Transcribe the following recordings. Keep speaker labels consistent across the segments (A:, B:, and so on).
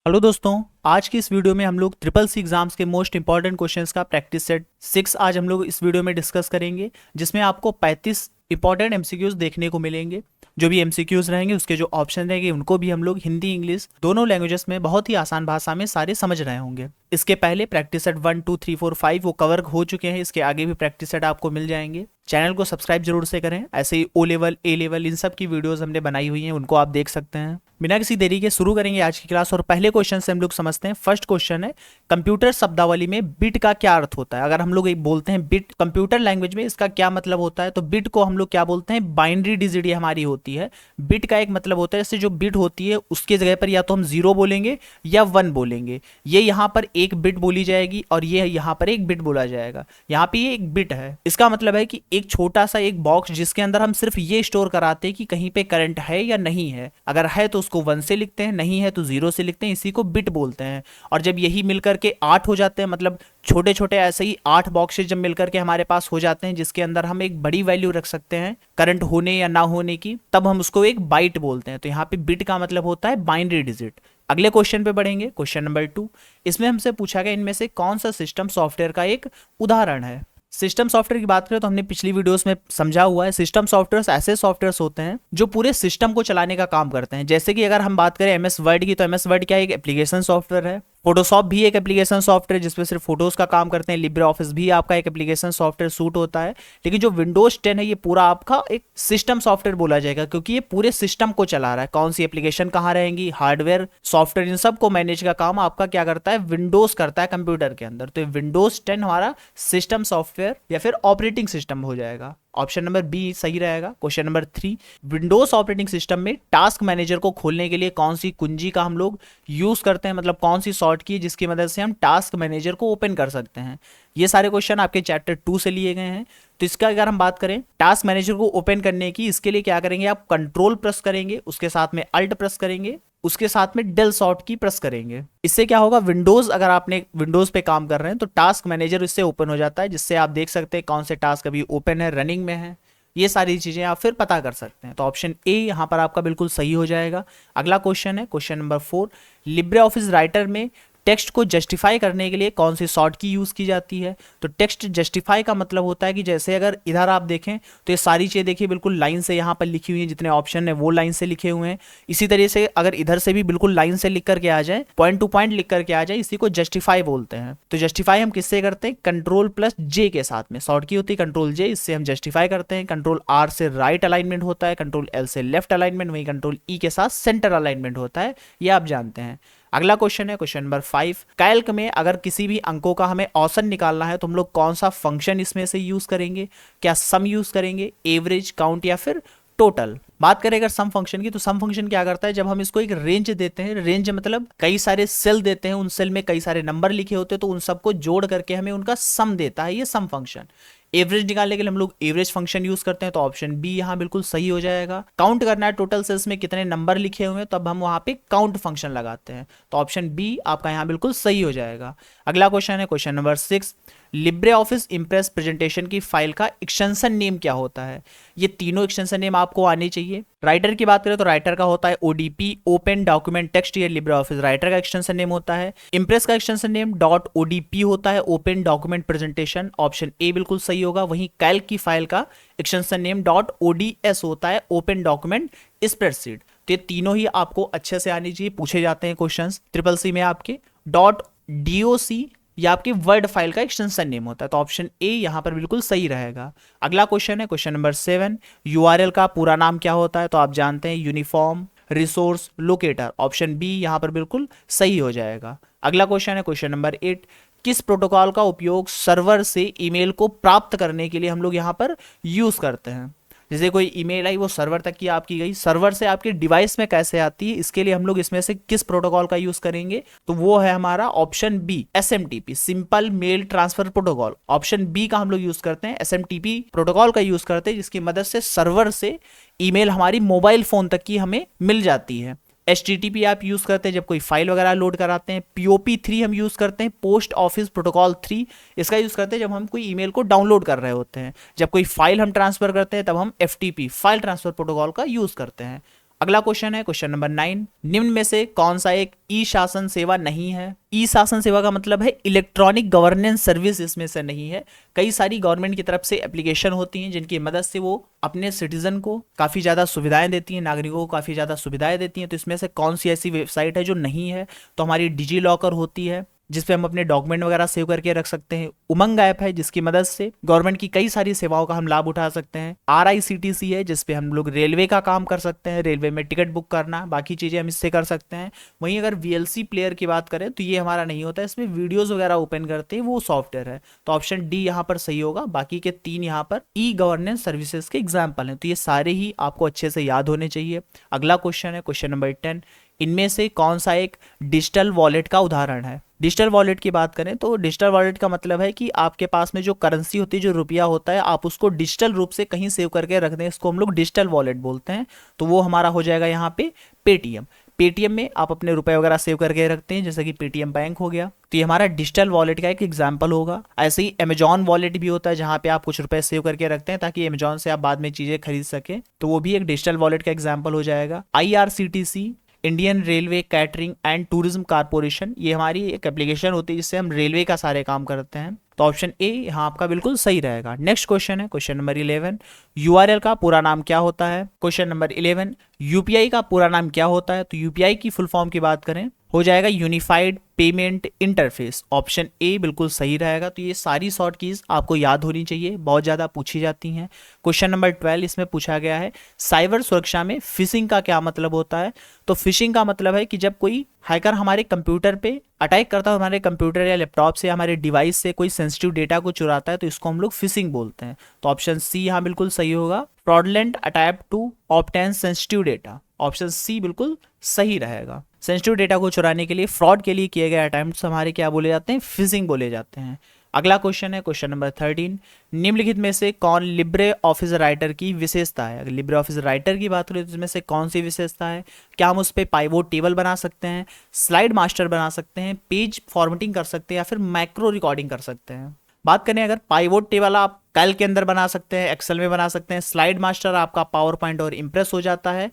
A: Hello दोस्तों, आज की इस वीडियो में हम लोग ट्रिपल सी एग्जाम्स के मोस्ट इंपॉर्टेंट क्वेश्चंस का प्रैक्टिस सेट 6 आज हम लोग इस वीडियो में डिस्कस करेंगे, जिसमें आपको 35 इंपॉर्टेंट एमसीक्यूज देखने को मिलेंगे। जो भी एमसीक्यूज रहेंगे उसके जो ऑप्शन रहेंगे उनको भी हम लोग हिंदी इंग्लिश दोनों लैंग्वेजेस में बहुत ही आसान भाषा में सारे समझ रहे होंगे। इसके पहले प्रैक्टिस सेट 1 2 3 4 5 वो कवर हो चुके हैं। इसके आगे भी प्रैक्टिस सेट आपको मिल जाएंगे। चैनल को सब्सक्राइब जरूर से करें। ऐसे ही O level A level in सब की वीडियोस हमने बनाई हुई हैं, उनको आप देख सकते हैं। बिना किसी देरी के शुरू करेंगे आज की क्लास और पहले क्वेश्चन से हम लोग समझते हैं। फर्स्ट क्वेश्चन है, कंप्यूटर शब्दावली में बिट का क्या अर्थ होता है। अगर हम लोग एक बोलते हैं बिट कंप्यूटर लैंग्वेज में, इसका क्या मतलब होता है, तो बिट को हम लोग क्या बोलते हैं, बाइनरी डिजिट ये हमारी होती है। बिट का एक मतलब होता है, जैसे जो बिट होती है उसके जगह पर या तो हम 0 बोलेंगे या 1 बोलेंगे। ये यहाँ पर एक बिट बोली जाएगी और ये यहाँ पर एक बिट बोला जाएगा। यहाँ पे ये एक बिट है, इसका मतलब है कि एक छोटा सा एक बॉक्स जिसके अंदर हम सिर्फ ये स्टोर कराते हैं कि कहीं पे करंट है या नहीं है। अगर है तो उसको 1 से लिखते हैं, नहीं है तो 0 से लिखते हैं, इसी को बिट बोलते हैं। और जब यही मिलकर के 8 हो जाते हैं, मतलब छोटे छोटे ऐसे ही 8 बॉक्सेस जब मिलकर के हमारे पास हो जाते हैं जिसके अंदर हम एक बड़ी वैल्यू रख सकते हैं करंट होने या ना होने की, तब हम उसको एक बाइट बोलते हैं। तो यहाँ पे बिट का मतलब होता है बाइनरी डिजिट। अगले क्वेश्चन पे बढ़ेंगे, क्वेश्चन नंबर 2। इसमें हमसे पूछा गया इनमें से कौन सा सिस्टम सॉफ्टवेयर का एक उदाहरण है। सिस्टम सॉफ्टवेयर की बात करें तो हमने पिछली वीडियोस में समझा हुआ है, सिस्टम सॉफ्टवेयर ऐसे सॉफ्टवेयर होते हैं जो पूरे सिस्टम को चलाने का काम करते हैं। जैसे कि अगर हम बात करें एमएस वर्ड की, तो एमएस वर्ड क्या एक एप्लीकेशन सॉफ्टवेयर है। फोटोशॉप भी एक एप्लीकेशन सॉफ्टवेयर जिसमें सिर्फ फोटोज का काम करते हैं। लिब्रे ऑफिस भी आपका एक एप्लीकेशन सॉफ्टवेयर सूट होता है। लेकिन जो विंडोज 10 है ये पूरा आपका एक सिस्टम सॉफ्टवेयर बोला जाएगा, क्योंकि ये पूरे सिस्टम को चला रहा है। कौन सी एप्लीकेशन कहाँ रहेंगी, हार्डवेयर सॉफ्टवेयर इन सब को मैनेज का काम आपका क्या करता है, विंडोज करता है कंप्यूटर के अंदर। तो विंडोज 10 हमारा सिस्टम सॉफ्टवेयर या फिर ऑपरेटिंग सिस्टम हो जाएगा। ऑप्शन नंबर बी सही रहेगा। Question number 3, Windows operating system में टास्क मैनेजर को खोलने के लिए कौन सी कुंजी का हम लोग यूज करते हैं, मतलब कौन सी शॉर्ट की जिसकी मदद से हम टास्क मैनेजर को ओपन कर सकते हैं। ये सारे क्वेश्चन आपके चैप्टर 2 से लिए गए हैं। तो इसका अगर हम बात करें टास्क मैनेजर को ओपन करने की, इसके लिए क्या करेंगे, आप कंट्रोल प्रेस करेंगे, उसके साथ में अल्ट प्रेस करेंगे, उसके साथ में डेल शॉर्ट की प्रेस करेंगे। इससे क्या होगा, विंडोज अगर आपने विंडोज पे काम कर रहे हैं तो टास्क मैनेजर इससे ओपन हो जाता है, जिससे आप देख सकते हैं कौन से टास्क अभी ओपन है, रनिंग में है। ये सारी चीजें आप फिर पता कर सकते हैं। तो ऑप्शन ए यहां पर आपका बिल्कुल सही हो जाएगा। अगला क्वेश्चन है question number 4, Libre office writer में टेक्स्ट को जस्टिफाई करने के लिए कौन सी शॉर्ट की यूज की जाती है। तो टेक्स्ट जस्टिफाई का मतलब होता है कि जैसे अगर इधर आप देखें तो ये सारी चीजें देखिए बिल्कुल लाइन से यहाँ पर लिखी हुई है, जितने ऑप्शन है वो लाइन से लिखे हुए हैं। इसी तरीके से अगर इधर से भी बिल्कुल लाइन से लिख करके आ जाए, पॉइंट टू पॉइंट लिख करके आ जाए, इसी को जस्टिफाई बोलते हैं। तो जस्टिफाई हम किससे करते हैं, कंट्रोल प्लस जे के साथ में। शॉर्ट की होती है कंट्रोल जे, इससे हम जस्टिफाई करते हैं। कंट्रोल आर से राइट अलाइनमेंट होता है, कंट्रोल एल से लेफ्ट अलाइनमेंट, वही कंट्रोल ई के साथ सेंटर अलाइनमेंट होता है, ये आप जानते हैं। अगला क्वेश्चन है क्वेश्चन नंबर 5, कैल्क में अगर किसी भी अंकों का हमें औसत निकालना है तो हम लोग कौन सा फंक्शन इसमें से यूज करेंगे। क्या सम यूज करेंगे, एवरेज, काउंट या फिर टोटल। बात करें अगर सम फंक्शन की, तो सम फंक्शन क्या करता है, जब हम इसको एक रेंज देते हैं, रेंज मतलब कई सारे सेल देते हैं, उन सेल में कई सारे नंबर लिखे होते हैं, तो उन सबको जोड़ करके हमें उनका सम देता है, ये सम फंक्शन। एवरेज निकालने के लिए हम लोग एवरेज फंक्शन यूज करते हैं, तो ऑप्शन बी यहाँ बिल्कुल सही हो जाएगा। काउंट करना है टोटल सेल्स में कितने नंबर लिखे हुए हैं, तब हम वहां पे काउंट फंक्शन लगाते हैं, तो ऑप्शन बी आपका यहाँ बिल्कुल सही हो जाएगा। अगला क्वेश्चन है question number 6, Libre office Impress presentation की फाइल का एक्सटेंशन नेम क्या होता है। ये तीनों एक्सटेंशन नेम आपको आने चाहिए। राइटर की बात करें तो राइटर का होता है ओडीपी, ओपन डॉक्यूमेंट टेक्स्ट, ये लिब्रे ऑफिस राइटर का एक्सटेंशन नेम होता है। इंप्रेस का एक्सटेंशन नेम डॉट ओडीपी होता है, open document presentation, option A बिल्कुल सही होगा। वहीं कैल्क की फाइल का एक्सटेंशन नेम डॉट ओडीएस होता है, ओपन डॉक्यूमेंट स्प्रेडशीट। तो ये तीनों ही आपको अच्छे से आनी चाहिए, पूछे जाते हैं क्वेश्चंस ट्रिपल सी में आपके। डॉट डीओसी ये आपकी वर्ड फाइल का एक्सटेंशन नेम होता है, तो ऑप्शन ए यहां पर बिल्कुल सही रहेगा। अगला क्वेश्चन है क्वेश्चन नंबर 7, यूआरएल का पूरा नाम क्या होता है। तो आप जानते हैं uniform resource locator, option B यहां पर बिल्कुल सही हो जाएगा। अगला क्वेश्चन है क्वेश्चन नंबर 8, किस प्रोटोकॉल का उपयोग सर्वर से ईमेल को प्राप्त करने के लिए हम लोग यहां पर यूज करते हैं। जैसे कोई ईमेल आई वो सर्वर तक की आपकी गई, सर्वर से आपके डिवाइस में कैसे आती है, इसके लिए हम लोग इसमें से किस प्रोटोकॉल का यूज करेंगे, तो वो है हमारा option B SMTP, simple mail transfer protocol. Option B का हम लोग यूज करते हैं, एसएमटीपी प्रोटोकॉल का यूज करते हैं, जिसकी मदद से सर्वर से ईमेल हमारी मोबाइल फोन तक की हमें मिल जाती है। HTTP आप यूज करते हैं जब कोई फाइल वगैरह लोड कराते हैं। POP3 हम यूज करते हैं, पोस्ट ऑफिस प्रोटोकॉल 3, इसका यूज करते हैं जब हम कोई ईमेल को डाउनलोड कर रहे होते हैं। जब कोई फाइल हम ट्रांसफर करते हैं तब हम FTP फाइल ट्रांसफर प्रोटोकॉल का यूज करते हैं। अगला क्वेश्चन है क्वेश्चन नंबर 9, निम्न में से कौन सा एक ई शासन सेवा नहीं है। ई शासन सेवा का मतलब है इलेक्ट्रॉनिक गवर्नेंस सर्विस, इसमें से नहीं है। कई सारी गवर्नमेंट की तरफ से एप्लीकेशन होती हैं जिनकी मदद से वो अपने सिटीजन को काफ़ी ज़्यादा सुविधाएं देती हैं, नागरिकों को काफ़ी ज़्यादा सुविधाएं देती हैं। तो इसमें से कौन सी ऐसी वेबसाइट है जो नहीं है, तो हमारी डिजी लॉकर होती है जिसपे हम अपने डॉक्यूमेंट वगैरह सेव करके रख सकते हैं। उमंग ऐप है जिसकी मदद से गवर्नमेंट की कई सारी सेवाओं का हम लाभ उठा सकते हैं। RICTC है जिसपे हम लोग रेलवे का काम कर सकते हैं, रेलवे में टिकट बुक करना, बाकी चीज़ें हम इससे कर सकते हैं। वहीं अगर VLC प्लेयर की बात करें तो ये हमारा नहीं होता है, इसमें वीडियोज वगैरह ओपन करते हैं, वो सॉफ्टवेयर है। तो ऑप्शन डी यहाँ पर सही होगा। बाकी के 3 यहाँ पर ई गवर्नेंस सर्विसेज के एग्जाम्पल हैं, तो ये सारे ही आपको अच्छे से याद होने चाहिए। अगला क्वेश्चन है क्वेश्चन नंबर 10, इनमें से कौन सा एक डिजिटल वॉलेट का उदाहरण है। डिजिटल वॉलेट की बात करें तो डिजिटल वॉलेट का मतलब है कि आपके पास में जो करेंसी होती है, जो रुपया होता है, आप उसको डिजिटल रूप से कहीं सेव करके रख दें, इसको हम लोग डिजिटल वॉलेट बोलते हैं। तो वो हमारा हो जाएगा यहाँ पे पेटीएम। पेटीएम में आप अपने रुपए वगैरह सेव करके रखते हैं, जैसे कि पेटीएम बैंक हो गया, तो ये हमारा डिजिटल वॉलेट का एक एग्जाम्पल होगा। ऐसे ही अमेजॉन वॉलेट भी होता है जहाँ पे आप कुछ रुपए सेव करके रखते हैं ताकि अमेजॉन से आप बाद में चीजें खरीद सकें, तो वो भी एक डिजिटल वॉलेट का एग्जाम्पल हो जाएगा। IRCTC, Indian railway catering and tourism corporation, ये हमारी एक एप्लीकेशन होती है जिससे हम रेलवे का सारे काम करते हैं। तो ऑप्शन ए यहाँ आपका बिल्कुल सही रहेगा। नेक्स्ट क्वेश्चन है क्वेश्चन नंबर 11, URL का पूरा नाम क्या होता है। क्वेश्चन नंबर 11, UPI का पूरा नाम क्या होता है। तो UPI की फुल फॉर्म की बात करें हो जाएगा unified payment interface. Option A बिल्कुल सही रहेगा। तो ये सारी शॉर्ट कीज आपको याद होनी चाहिए, बहुत ज़्यादा पूछी जाती हैं। क्वेश्चन नंबर 12 इसमें पूछा गया है साइबर सुरक्षा में फिशिंग का क्या मतलब होता है। तो फिशिंग का मतलब है कि जब कोई हैकर हमारे कंप्यूटर पे अटैक करता है, हमारे कंप्यूटर या लैपटॉप से, हमारे डिवाइस से कोई सेंसिटिव डेटा को चुराता है, तो इसको हम लोग फिशिंग बोलते हैं। तो ऑप्शन सी यहाँ बिल्कुल सही होगा। Fraudulent attempt to obtain sensitive data, option C बिल्कुल सही रहेगा। सेंसिटिव डेटा को चुराने के लिए, फ्रॉड के लिए किए गए अटेम्प्ट्स हमारे क्या बोले जाते हैं, फिशिंग बोले जाते हैं। अगला क्वेश्चन है क्वेश्चन नंबर 13, निम्नलिखित में से कौन लिब्रे ऑफिस राइटर की विशेषता है। अगर लिब्रे ऑफिस राइटर की बात करें तो इसमें से कौन सी विशेषता है। क्या हम उस पर पाइवोट टेबल बना सकते हैं, स्लाइड मास्टर बना सकते हैं, पेज फॉर्मेटिंग कर सकते हैं, या फिर मैक्रो रिकॉर्डिंग कर सकते हैं। बात करें अगर पाइवोट टेबल आप कैल्क के अंदर बना सकते हैं, एक्सेल में बना सकते हैं, स्लाइड मास्टर आपका पावर पॉइंट और इम्प्रेस हो जाता है,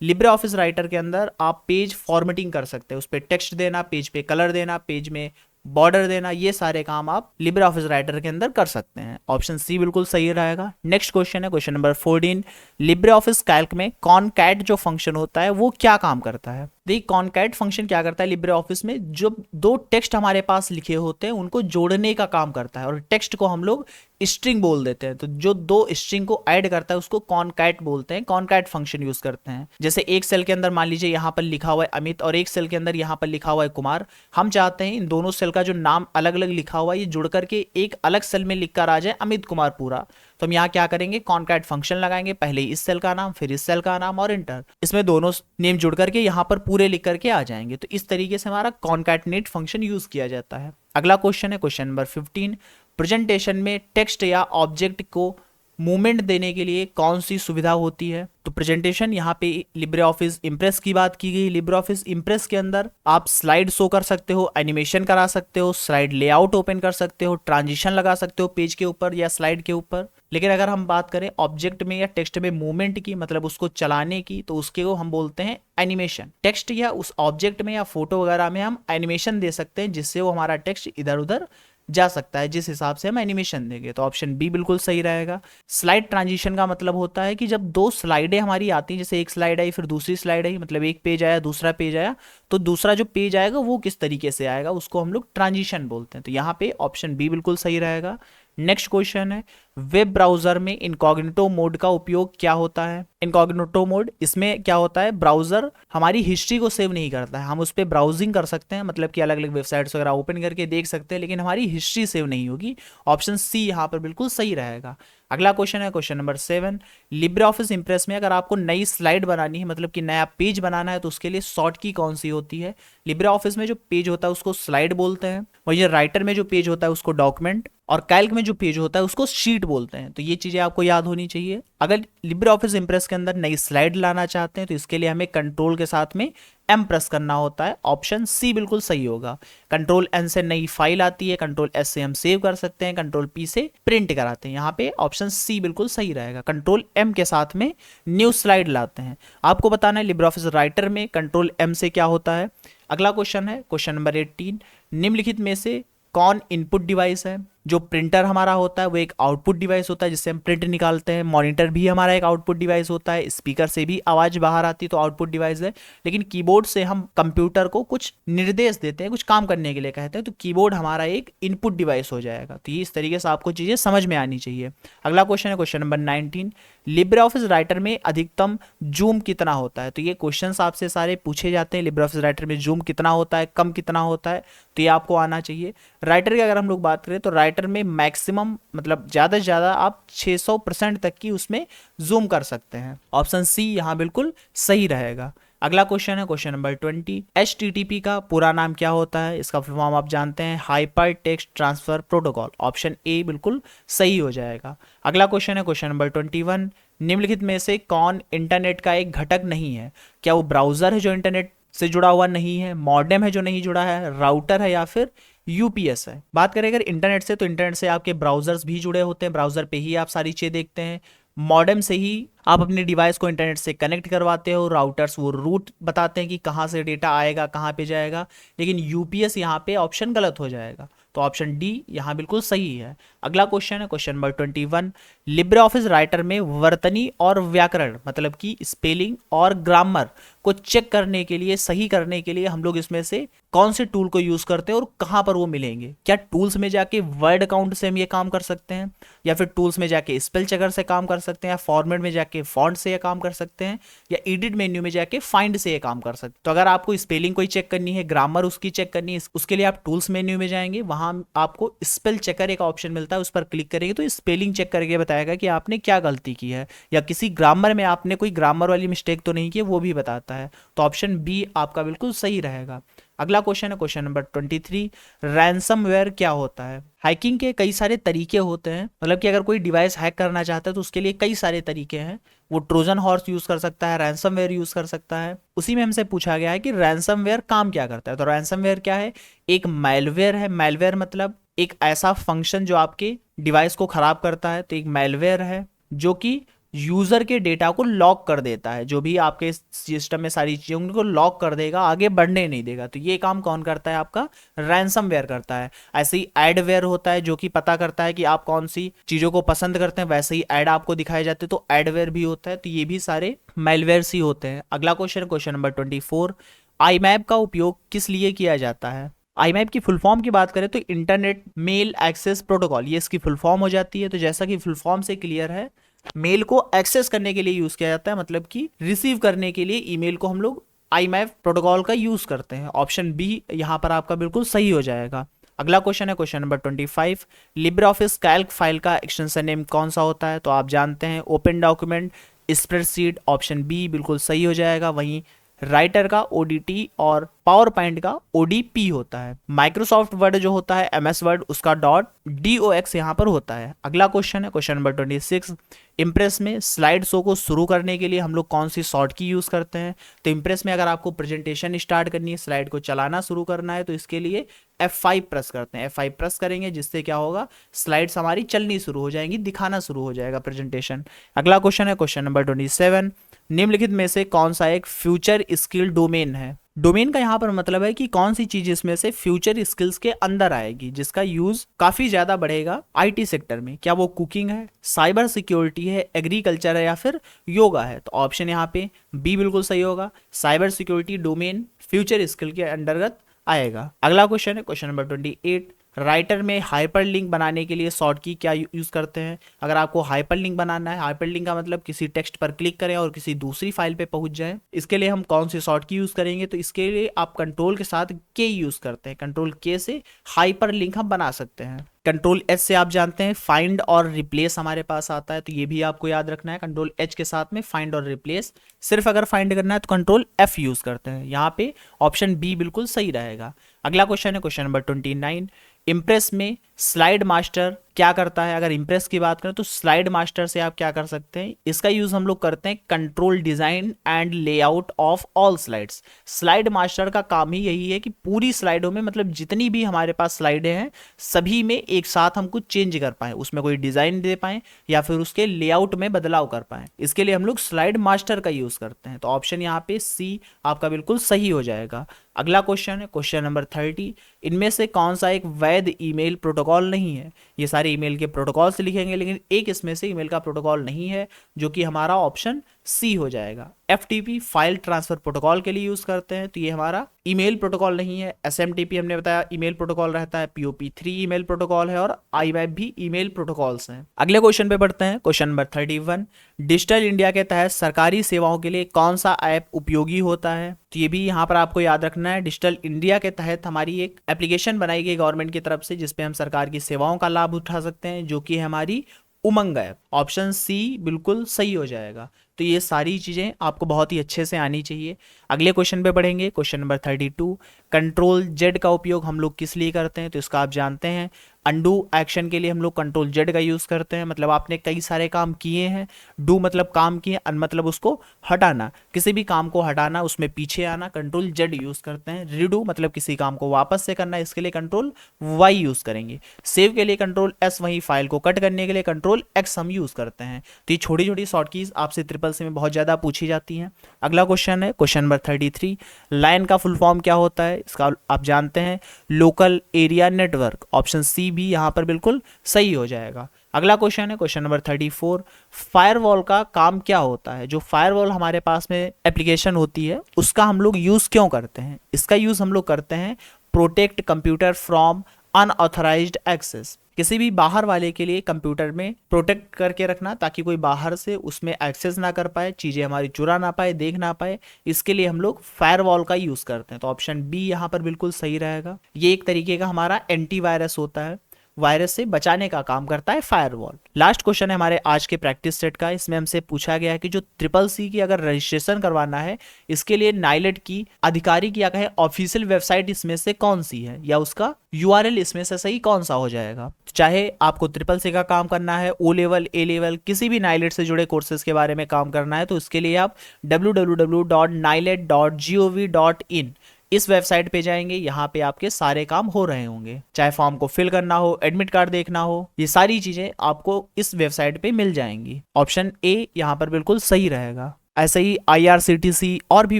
A: लिब्रे ऑफिस राइटर के अंदर आप पेज फॉर्मेटिंग कर सकते हैं, उस पर टेक्स्ट देना, पेज पे कलर देना, पेज में बॉर्डर देना, ये सारे काम आप लिब्रे ऑफिस राइटर के अंदर कर सकते हैं। ऑप्शन सी बिल्कुल सही रहेगा। नेक्स्ट क्वेश्चन है question number 14, Libre Office Calc में कॉनकैट जो फंक्शन होता है वो क्या काम करता है। देखिए कॉनकैट फंक्शन क्या करता है, लिब्रे ऑफिस में जो दो टेक्स्ट हमारे पास लिखे होते हैं उनको जोड़ने का काम करता है, और टेक्स्ट को हम लोग स्ट्रिंग बोल देते हैं। तो जो दो स्ट्रिंग को ऐड करता है उसको कॉनकैट बोलते हैं, कॉनकैट फंक्शन यूज करते हैं। जैसे एक सेल के अंदर मान लीजिए यहाँ पर लिखा हुआ है अमित, और एक सेल के अंदर यहाँ पर लिखा हुआ है कुमार। हम चाहते हैं इन दोनों सेल का जो नाम अलग अलग लिखा हुआ है ये जुड़ करके एक अलग सेल में लिखकर आ जाए अमित कुमार पूरा। तो हम यहाँ क्या करेंगे, कॉनकैट फंक्शन लगाएंगे, पहले इस सेल का नाम, फिर इस सेल का नाम और इंटर, इसमें दोनों नेम जुड़ करके यहाँ पर पूरे लिख करके आ जाएंगे। तो इस तरीके से हमारा कॉनकैटनेट फंक्शन यूज किया जाता है। अगला क्वेश्चन है क्वेश्चन नंबर 15, प्रेजेंटेशन में टेक्स्ट या ऑब्जेक्ट को मूवमेंट देने के लिए कौन सी सुविधा होती है। तो प्रेजेंटेशन यहाँ पे लिब्रे ऑफिस इम्प्रेस की बात की गई। लिब्रे ऑफिस इम्प्रेस के अंदर आप स्लाइड शो कर सकते हो, एनिमेशन करा सकते हो, स्लाइड लेआउट ओपन कर सकते हो, ट्रांजिशन लगा सकते हो पेज के ऊपर या स्लाइड के ऊपर। लेकिन अगर हम बात करें ऑब्जेक्ट में या टेक्स्ट में मूवमेंट की, मतलब उसको चलाने की, तो उसके को हम बोलते हैं एनिमेशन। टेक्स्ट या उस ऑब्जेक्ट में या फोटो वगैरह में हम एनिमेशन दे सकते हैं जिससे वो हमारा टेक्स्ट इधर उधर जा सकता है, जिस हिसाब से हम एनिमेशन देंगे। तो ऑप्शन बी बिल्कुल सही रहेगा। स्लाइड ट्रांजिशन का मतलब होता है कि जब दो स्लाइडें हमारी आती हैं, जैसे एक स्लाइड आई फिर दूसरी स्लाइड आई, मतलब एक पेज आया दूसरा पेज आया, तो दूसरा जो पेज आएगा वो किस तरीके से आएगा उसको हम लोग ट्रांजिशन बोलते हैं। तो यहाँ पे ऑप्शन बी बिल्कुल सही रहेगा। नेक्स्ट क्वेश्चन है, वेब ब्राउजर में इनकॉग्निटो मोड का उपयोग क्या होता है। इनकॉग्निटो मोड, इसमें क्या होता है, ब्राउजर हमारी हिस्ट्री को सेव नहीं करता है। हम उस पर ब्राउजिंग कर सकते हैं, मतलब कि अलग अलग वेबसाइट्स वगैरह ओपन करके देख सकते हैं, लेकिन हमारी हिस्ट्री सेव नहीं होगी। ऑप्शन सी यहाँ पर बिल्कुल सही रहेगा। अगला क्वेश्चन है question number 7, Libre office impress में अगर आपको नई स्लाइड बनानी है, मतलब कि नया पेज बनाना है, तो उसके लिए शॉर्ट की कौन सी होती है। लिब्रे ऑफिस में जो पेज होता है उसको स्लाइड बोलते हैं, वहीं राइटर में जो पेज होता है उसको डॉक्यूमेंट, और कैल्क में जो पेज होता है उसको शीट प्रिंट बोलते हैं। तो ये चीज़ें आपको याद होनी चाहिए। अगर लिब्रे ऑफिस इम्प्रेस के अंदर नई स्लाइड लाना चाहते हैं तो इसके लिए हमें कंट्रोल के साथ में एम प्रेस करना होता है। ऑप्शन सी बिल्कुल सही होगा। कंट्रोल एन से नई फाइल आती है, कंट्रोल एस से हम सेव कर सकते हैं, कंट्रोल पी से प्रिंट कराते हैं। यहाँ पे ऑप्शन सी बिल्कुल सही रहेगा। कंट्रोल एम के साथ में न्यू स्लाइड लाते हैं। आपको बताना है लिब्रे ऑफिस राइटर में कंट्रोल एम से क्या होता है। अगला क्वेश्चन है क्वेश्चन नंबर 18, निम्नलिखित में से कौन इनपुट डिवाइस है। जो प्रिंटर हमारा होता है वो एक आउटपुट डिवाइस होता है जिससे हम प्रिंट निकालते हैं। मॉनिटर भी हमारा एक आउटपुट डिवाइस होता है। स्पीकर से भी आवाज़ बाहर आती है तो आउटपुट डिवाइस है। लेकिन कीबोर्ड से हम कंप्यूटर को कुछ निर्देश देते हैं, कुछ काम करने के लिए कहते हैं, तो कीबोर्ड हमारा एक इनपुट डिवाइस हो जाएगा। तो ये इस तरीके से आपको चीज़ें समझ में आनी चाहिए। अगला क्वेश्चन है question number 19, Libre office writer में अधिकतम जूम कितना होता है। तो ये क्वेश्चन आपसे सारे पूछे जाते हैं। लिब्रे ऑफिस राइटर में जूम कितना होता है, कम कितना होता है, तो ये आपको आना चाहिए। राइटर की अगर हम लोग बात करें तो राइटर में मैक्सिमम मतलब ज़्यादा से ज़्यादा आप 600% तक की उसमें जूम कर सकते हैं। ऑप्शन सी यहाँ बिल्कुल सही रहेगा। अगला क्वेश्चन है क्वेश्चन नंबर 20, HTTP का पूरा नाम क्या होता है। इसका फुल फॉर्म आप जानते हैं, hyper text transfer protocol. Option A बिल्कुल सही हो जाएगा। अगला क्वेश्चन है क्वेश्चन नंबर 21, निम्नलिखित में से कौन इंटरनेट का एक घटक नहीं है। क्या वो ब्राउजर है जो इंटरनेट से जुड़ा हुआ नहीं है, मॉडेम है जो नहीं जुड़ा है, राउटर है, या फिर यूपीएस है। बात करें अगर इंटरनेट से तो इंटरनेट से आपके ब्राउजर्स भी जुड़े होते हैं, ब्राउजर पे ही आप सारी चीज़ें देखते हैं। मॉडेम से ही आप अपने डिवाइस को इंटरनेट से कनेक्ट करवाते हो। राउटर्स वो रूट बताते हैं कि कहाँ से डेटा आएगा, कहाँ पे जाएगा। लेकिन यूपीएस यहाँ पे ऑप्शन गलत हो जाएगा, तो ऑप्शन डी यहाँ बिल्कुल सही है। अगला क्वेश्चन है question number 21, Libre office writer में वर्तनी और व्याकरण मतलब कि स्पेलिंग और ग्रामर को चेक करने के लिए, सही करने के लिए हम लोग इसमें से कौन से टूल को यूज करते हैं और कहाँ पर वो मिलेंगे। क्या टूल्स में जाके वर्ड अकाउंट से हम ये काम कर सकते हैं, या फिर टूल्स में जाके स्पेल चेकर से काम कर सकते हैं, या फॉर्मेट में जाके फॉन्ट से ये काम कर सकते हैं, या एडिट मेन्यू में जाके फाइंड से ये काम कर सकते हैं। तो अगर आपको स्पेलिंग कोई चेक करनी है, ग्रामर उसकी चेक करनी है, उसके लिए आप टूल्स मेन्यू में जाएंगे, वहां आपको स्पेल चेकर एक ऑप्शन मिलता है, उस पर क्लिक करेंगे तो स्पेलिंग चेक करके बताएगा कि आपने क्या गलती की है, या किसी ग्रामर में आपने कोई ग्रामर वाली मिस्टेक तो नहीं की, वो भी बताता है। तो ऑप्शन बी आपका बिल्कुल सही रहेगा। अगला क्वेश्चन है क्वेश्चन नंबर 23, रैंसमवेयर क्या होता है। हैकिंग के कई सारे तरीके होते हैं, मतलब कि अगर कोई डिवाइस हैक करना चाहता है तो उसके लिए कई सारे तरीके हैं। वो ट्रोजन हॉर्स यूज कर सकता है, रैंसमवेयर यूज कर सकता है। उसी में हमसे पूछा गया है कि रैंसमवेयर काम क्या करता है। तो रैंसमवेयर क्या है, एक मैलवेयर है। मैलवेयर मतलब एक ऐसा फंक्शन जो आपके डिवाइस को खराब करता है। तो एक मैलवेयर है जो कि यूजर के डेटा को लॉक कर देता है, जो भी आपके सिस्टम में सारी चीजें उनको लॉक कर देगा, आगे बढ़ने नहीं देगा। तो ये काम कौन करता है, आपका रैंसमवेयर करता है। ऐसे ही एडवेयर होता है जो कि पता करता है कि आप कौन सी चीजों को पसंद करते हैं, वैसे ही ऐड आपको दिखाए जाते हैं, तो एडवेयर भी होता है। तो ये भी सारे मैलवेयर्स ही होते हैं। अगला क्वेश्चन क्वेश्चन नंबर 24, आईमैप का उपयोग किस लिए किया जाता है। आईमैप की फुल फॉर्म की बात करें तो इंटरनेट मेल एक्सेस प्रोटोकॉल, ये इसकी फुल फॉर्म हो जाती है। तो जैसा कि फुल फॉर्म से क्लियर है, मेल को एक्सेस करने के लिए यूज किया जाता है, मतलब कि रिसीव करने के लिए ईमेल को हम लोग आईमैप प्रोटोकॉल का यूज करते हैं। ऑप्शन बी यहाँ पर आपका बिल्कुल सही हो जाएगा। अगला क्वेश्चन है question number 25, Libre Office Calc file का एक्सटेंशन नेम कौन सा होता है। तो आप जानते हैं open document spreadsheet. Option B बिल्कुल सही हो जाएगा। वहीं राइटर का ओडीटी और पावर पॉइंट का ओडीपी होता है। माइक्रोसॉफ्ट वर्ड जो होता है एमएस वर्ड, उसका .dox यहाँ पर होता है। अगला क्वेश्चन है क्वेश्चन नंबर 26, इम्प्रेस में स्लाइड शो को शुरू करने के लिए हम लोग कौन सी शॉर्ट की यूज करते हैं। तो इम्प्रेस में अगर आपको प्रेजेंटेशन स्टार्ट करनी है, स्लाइड को चलाना शुरू करना है, तो इसके लिए F5 प्रेस करते हैं। F5 प्रेस करेंगे जिससे क्या होगा, स्लाइड्स हमारी चलनी शुरू हो जाएंगी, दिखाना शुरू हो जाएगा प्रेजेंटेशन। अगला क्वेश्चन है क्वेश्चन नंबर 27, निम्नलिखित में से कौन सा एक फ्यूचर स्किल डोमेन है। डोमेन का यहाँ पर मतलब है कि कौन सी चीज इसमें से फ्यूचर स्किल्स के अंदर आएगी, जिसका यूज काफी ज्यादा बढ़ेगा आईटी सेक्टर में। क्या वो कुकिंग है, साइबर सिक्योरिटी है, एग्रीकल्चर है, या फिर योगा है। तो ऑप्शन यहाँ पे बी बिल्कुल सही होगा। Cyber security domain future skill के अंतर्गत आएगा। अगला क्वेश्चन है क्वेश्चन नंबर 28, राइटर में हाइपरलिंक बनाने के लिए शॉर्ट की क्या यूज करते हैं। अगर आपको हाइपरलिंक बनाना है, हाइपरलिंक का मतलब किसी टेक्स्ट पर क्लिक करें और किसी दूसरी फाइल पे पहुंच जाए, इसके लिए हम कौन सी शॉर्ट की यूज करेंगे। तो इसके लिए आप कंट्रोल के साथ के यूज करते हैं। कंट्रोल के से हाइपरलिंक हम बना सकते हैं। कंट्रोल एच से आप जानते हैं फाइंड और रिप्लेस हमारे पास आता है, तो ये भी आपको याद रखना है। कंट्रोल एच के साथ में फाइंड और रिप्लेस, सिर्फ अगर फाइंड करना है तो कंट्रोल एफ यूज करते हैं। यहाँ पे ऑप्शन बी बिल्कुल सही रहेगा। अगला क्वेश्चन है क्वेश्चन नंबर 29, इम्प्रेस में स्लाइड मास्टर क्या करता है, अगर इम्प्रेस की बात करें तो स्लाइड मास्टर से आप क्या कर सकते हैं, इसका यूज हम लोग करते हैं control design and layout of all slides. Slide master का काम ही यही है कि पूरी स्लाइडों में, मतलब जितनी भी हमारे पास स्लाइडें हैं सभी में एक साथ हम कुछ चेंज कर पाए, उसमें कोई डिजाइन दे पाए या फिर उसके लेआउट में बदलाव कर पाए, इसके लिए हम लोग स्लाइड मास्टर का यूज करते हैं। तो ऑप्शन यहाँ पे सी आपका बिल्कुल सही हो जाएगा। अगला क्वेश्चन है क्वेश्चन नंबर 30, इनमें से कौन सा एक वैध ईमेल प्रोटोकॉल नहीं है। ये सारे ईमेल के प्रोटोकॉल से लिखेंगे लेकिन एक इसमें से ईमेल का प्रोटोकॉल नहीं है, जो कि हमारा ऑप्शन सी हो जाएगा। FTP फाइल ट्रांसफर प्रोटोकॉल के लिए यूज करते हैं, तो ये हमारा ईमेल प्रोटोकॉल नहीं है। SMTP हमने बताया ईमेल प्रोटोकॉल रहता है, POP3 ईमेल प्रोटोकॉल है और IMAP भी ईमेल प्रोटोकॉल्स हैं। अगले क्वेश्चन पे बढ़ते हैं, क्वेश्चन नंबर 31, डिजिटल इंडिया के तहत सरकारी सेवाओं के लिए कौन सा ऐप उपयोगी होता है। तो ये भी यहाँ पर आपको याद रखना है, डिजिटल इंडिया के तहत हमारी एक एप्लीकेशन बनाई गई गवर्नमेंट की तरफ से जिसपे हम सरकार की सेवाओं का लाभ उठा सकते हैं, जो कि है हमारी उमंग ऐप। ऑप्शन सी बिल्कुल सही हो जाएगा। तो ये सारी चीजें आपको बहुत ही अच्छे से आनी चाहिए। अगले क्वेश्चन पे बढ़ेंगे, क्वेश्चन नंबर 32, कंट्रोल जेड का उपयोग हम लोग किस लिए करते हैं। तो इसका आप जानते हैं, अंडू एक्शन के लिए हम लोग कंट्रोल जेड का यूज करते हैं। मतलब आपने कई सारे काम किए हैं, डू मतलब काम किए, अन मतलब उसको हटाना, किसी भी काम को हटाना, उसमें पीछे आना, कंट्रोल जेड यूज करते हैं। रीडू मतलब किसी काम को वापस से करना, इसके लिए कंट्रोल वाई यूज करेंगे। सेव के लिए कंट्रोल एस, वही फाइल को कट करने के लिए कंट्रोल एक्स हम यूज करते हैं। तो ये छोटी छोटी शॉर्ट कीज आपसे ट्रिपल सी में बहुत ज्यादा पूछी जाती हैं। अगला क्वेश्चन है क्वेश्चन नंबर 33, लाइन का फुल फॉर्म क्या होता है। इसका आप जानते हैं, local area network. Option C भी यहाँ पर बिल्कुल सही हो जाएगा। अगला क्वेश्चन है क्वेश्चन नंबर 34, फायरवॉल का काम क्या होता है। जो फायरवॉल हमारे पास में एप्लीकेशन होती है उसका हम लोग यूज क्यों करते हैं। इसका यूज हम लोग करते हैं protect computer from unauthorised access, किसी भी बाहर वाले के लिए कंप्यूटर में प्रोटेक्ट करके रखना ताकि कोई बाहर से उसमें एक्सेस ना कर पाए, चीजें हमारी चुरा ना पाए, देख ना पाए, इसके लिए हम लोग फायरवॉल का यूज करते हैं। तो ऑप्शन बी यहाँ पर बिल्कुल सही रहेगा। ये एक तरीके का हमारा एंटीवायरस होता है, वायरस से बचाने का काम करता है फायरवॉल। लास्ट क्वेश्चन है हमारे आज के प्रैक्टिस सेट का। इसमें हमसे पूछा गया है कि जो ट्रिपल सी की अगर रजिस्ट्रेशन करवाना है, इसके लिए नाइलेट की आधिकारिक या कहे ऑफिशियल वेबसाइट इसमें से कौन सी है, या उसका URL इसमें से सही कौन सा हो जाएगा। चाहे आपको ट्रिपल सी का काम करना है, O लेवल A लेवल किसी भी नाइलेट से जुड़े कोर्सेज के बारे में काम करना है, तो इसके लिए आप www.nilet.gov.in इस वेबसाइट पे जाएंगे। यहाँ पे आपके सारे काम हो रहे होंगे, चाहे फॉर्म को फिल करना हो, एडमिट कार्ड देखना हो, ये सारी चीजें आपको इस वेबसाइट पे मिल जाएंगी। ऑप्शन ए यहाँ पर बिल्कुल सही रहेगा। ऐसे ही IRCTC और भी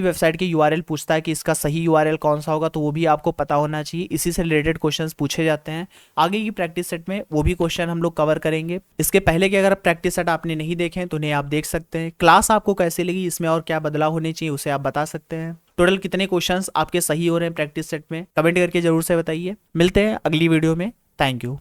A: वेबसाइट के URL पूछता है कि इसका सही URL कौन सा होगा, तो वो भी आपको पता होना चाहिए। इसी से रिलेटेड क्वेश्चंस पूछे जाते हैं। आगे की प्रैक्टिस सेट में वो भी क्वेश्चन हम लोग कवर करेंगे। इसके पहले के अगर प्रैक्टिस सेट आपने नहीं देखे तो उन्हें आप देख सकते हैं। क्लास आपको कैसे लगी, इसमें और क्या बदलाव होने चाहिए उसे आप बता सकते हैं। टोटल कितने क्वेश्चंस आपके सही हो रहे हैं प्रैक्टिस सेट में, कमेंट करके जरूर से बताइए। मिलते हैं अगली वीडियो में। Thank you.